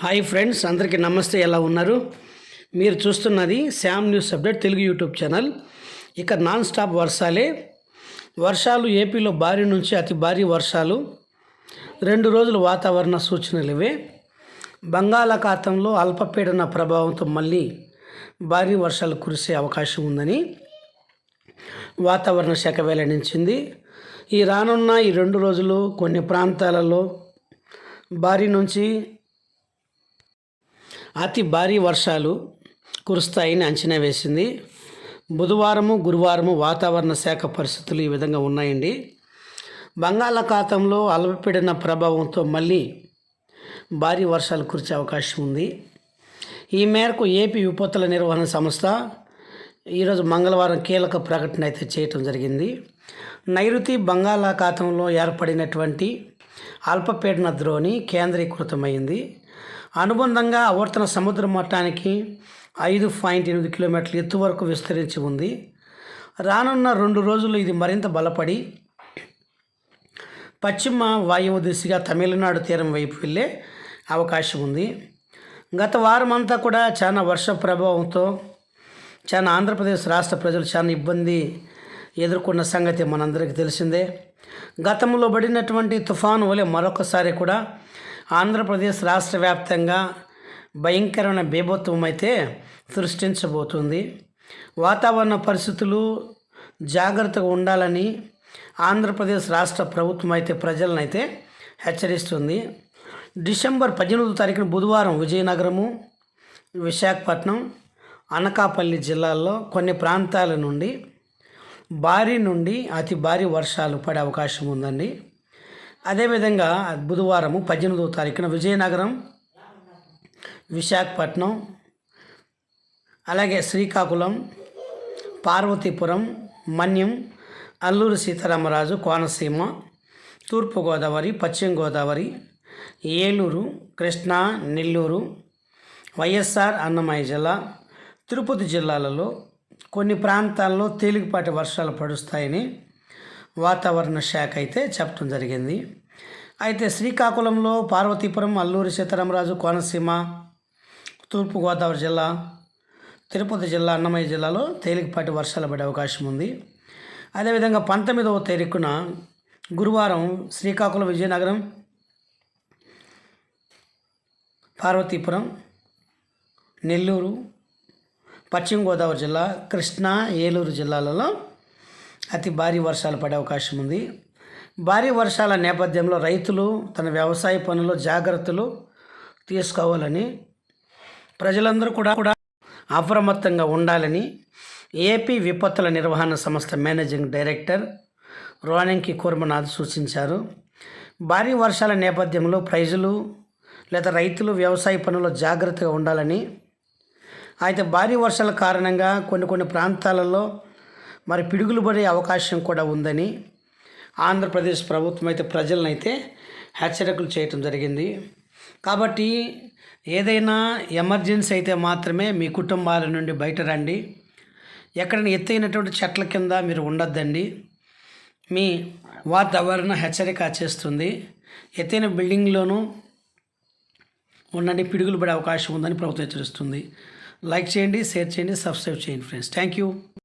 Hi friends, అందరికీ నమస్తే. ఎలా ఉన్నారు? మీరు చూస్తున్నది Shyam news update Telugu YouTube channel. ఇక నాన్ స్టాప్ వర్షాలు ఏపీలో భారీ నుంచి అతి భారీ వర్షాలు 2 రోజులు వాతావరణ సూచనలు ఇవే. బంగాళాఖాతంలో అల్పపీడన ప్రభావంతో మళ్ళీ భారీ వర్షాలు కురిసే అవకాశం ఉందని వాతావరణ శాఖ వెల్లడించింది. ఈ రానున్న 2 రోజులు కొన్ని ప్రాంతాలలో భారీ నుంచి అతి భారీ వర్షాలు కురుస్తాయని అంచనా వేసింది. బుధవారము గురువారము వాతావరణ శాఖ పరిస్థితులు ఈ విధంగా ఉన్నాయండి. బంగాళాఖాతంలో అల్పపీడన ప్రభావంతో మళ్ళీ భారీ వర్షాలు కురిసే అవకాశం ఉంది. ఈ మేరకు ఏపీ విపత్తుల నిర్వహణ సంస్థ ఈరోజు మంగళవారం కీలక ప్రకటన అయితే చేయటం జరిగింది. నైరుతి బంగాళాఖాతంలో ఏర్పడినటువంటి అల్పపీడన ద్రోణి కేంద్రీకృతమైంది. అనుబంధంగా ఆవర్తన సముద్ర మట్టానికి 5.8 కిలోమీటర్ల ఎత్తు వరకు విస్తరించి ఉంది. రానున్న 2 రోజులు ఇది మరింత బలపడి పశ్చిమ వాయువు దిశగా తమిళనాడు తీరం వైపు వెళ్ళే అవకాశం ఉంది. గత వారం అంతా కూడా చాలా వర్ష ప్రభావంతో ఆంధ్రప్రదేశ్ రాష్ట్ర ప్రజలు చాలా ఇబ్బంది ఎదుర్కొన్న సంగతి మనందరికీ తెలిసిందే. గతంలో పడినటువంటి తుఫాను వలె మరొకసారి కూడా ఆంధ్రప్రదేశ్ రాష్ట్ర వ్యాప్తంగా భయంకరమైన బీభత్వం అయితే సృష్టించబోతుంది. వాతావరణ పరిస్థితులు జాగ్రత్తగా ఉండాలని ఆంధ్రప్రదేశ్ రాష్ట్ర ప్రభుత్వం అయితే ప్రజలను అయితే హెచ్చరిస్తుంది. డిసెంబర్ 18వ తారీఖున బుధవారం విజయనగరము, విశాఖపట్నం, అనకాపల్లి జిల్లాల్లో కొన్ని ప్రాంతాల నుండి భారీ నుండి అతి భారీ వర్షాలు పడే అవకాశం ఉందండి. అదేవిధంగా బుధవారము 18వ తారీఖున విజయనగరం, విశాఖపట్నం, అలాగే శ్రీకాకుళం, పార్వతీపురం, మన్యం, అల్లూరి సీతారామరాజు, కోనసీమ, తూర్పుగోదావరి, పశ్చిమ గోదావరి, ఏలూరు, కృష్ణా, నెల్లూరు, వైఎస్ఆర్ అన్నమయ్య జిల్లా, తిరుపతి జిల్లాలలో కొన్ని ప్రాంతాల్లో తేలికపాటి వర్షాలు పడుస్తాయని వాతావరణ శాఖ అయితే చెప్పడం జరిగింది. అయితే శ్రీకాకుళంలో, పార్వతీపురం, అల్లూరి సీతారామరాజు, కోనసీమ, తూర్పుగోదావరి జిల్లా, తిరుపతి జిల్లా, అన్నమయ్య జిల్లాలో తేలికపాటి వర్షాలు పడే అవకాశం ఉంది. అదేవిధంగా 19వ తారీఖున గురువారం శ్రీకాకుళం, విజయనగరం, పార్వతీపురం, నెల్లూరు, పశ్చిమ గోదావరి జిల్లా, కృష్ణా, ఏలూరు జిల్లాలలో అతి భారీ వర్షాలు పడే అవకాశం ఉంది. భారీ వర్షాల నేపథ్యంలో రైతులు తన వ్యవసాయ పనుల్లో జాగ్రత్తలు తీసుకోవాలని, ప్రజలందరూ కూడా అప్రమత్తంగా ఉండాలని ఏపీ విపత్తుల నిర్వహణ సంస్థ మేనేజింగ్ డైరెక్టర్ రోనంకి కుర్మనాథ్ సూచించారు. భారీ వర్షాల నేపథ్యంలో ప్రజలు లేదా రైతులు వ్యవసాయ పనుల్లో జాగ్రత్తగా ఉండాలని, అయితే భారీ వర్షాల కారణంగా కొన్ని ప్రాంతాలలో పిడుగులు పడే అవకాశం కూడా ఉందని ఆంధ్రప్రదేశ్ ప్రభుత్వం అయితే ప్రజలను అయితే హెచ్చరికలు చేయటం జరిగింది. కాబట్టి ఏదైనా ఎమర్జెన్సీ అయితే మాత్రమే మీ కుటుంబాల నుండి బయట రండి. ఎక్కడైనా ఎత్తైనటువంటి చెట్ల కింద మీరు ఉండొద్దండి. మీ వాతావరణ హెచ్చరిక చేస్తుంది. ఎత్తైన బిల్డింగ్లోనూ ఉండండి, పిడుగులు పడే అవకాశం ఉందని ప్రభుత్వం హెచ్చరిస్తుంది. లైక్ చేయండి, షేర్ చేయండి, సబ్స్క్రైబ్ చేయండి ఫ్రెండ్స్. Thank you.